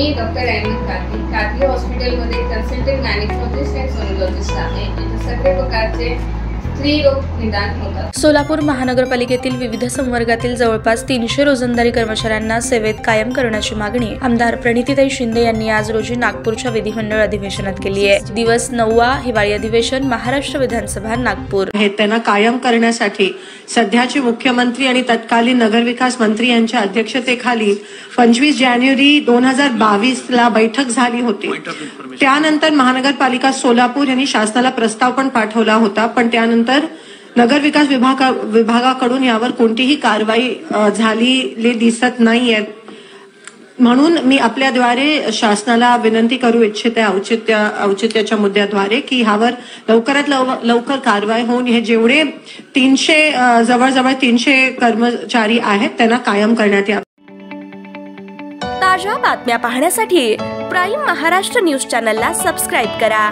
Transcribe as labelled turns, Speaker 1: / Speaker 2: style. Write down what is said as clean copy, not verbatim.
Speaker 1: मी doctor Ahmad Qadri हॉस्पिटलमध्ये consultant gynaecologist आणि sonologist आहे। इथे सगळे प्रकारचे स्त्री रोग निदान होतात।
Speaker 2: सोलापूर महानगरपालिकेतील विविध संवर्गातील जवळपास 300 रोजंदारी कर्मचाऱ्यांना सेवेत कायम करण्याची मागणी आमदार प्रणितीताई शिंदे यांनी आज रोजी नागपूरच्या विधिमंडळ अधिवेशनात केली आहे। दिवस 9वा हिवाळी अधिवेशन महाराष्ट्र विधानसभा नागपूर
Speaker 3: हे त्यांना कायम करण्यासाठी सध्याचे मुख्यमंत्री आणि तत्कालीन नगरविकास मंत्री यांच्या अध्यक्षतेखाली 25 जानेवारी 2022 ला बैठक झाली होती। त्यानंतर महानगरपालिका सोलापूर यांनी शासनाला प्रस्ताव पण पाठवला होता, पण त्यानंतर नगरविकास विभागाकडून यावर कोणतीही कारवाई झालेली दिसत नाहीये। म्हणून मी आपल्याद्वारे शासनाला विनंती करू इच्छिते औचित्याच्या मुद्द्याद्वारे की ह्यावर लवकरात लवकर कारवाई होऊन हे जेवढे 300 जवळजवळ 300 कर्मचारी आहेत त्यांना कायम करण्यात यावे।
Speaker 2: ताज्या बातम्या पाहण्यासाठी प्राईम महाराष्ट्र न्यूज चॅनलला सबस्क्राईब करा।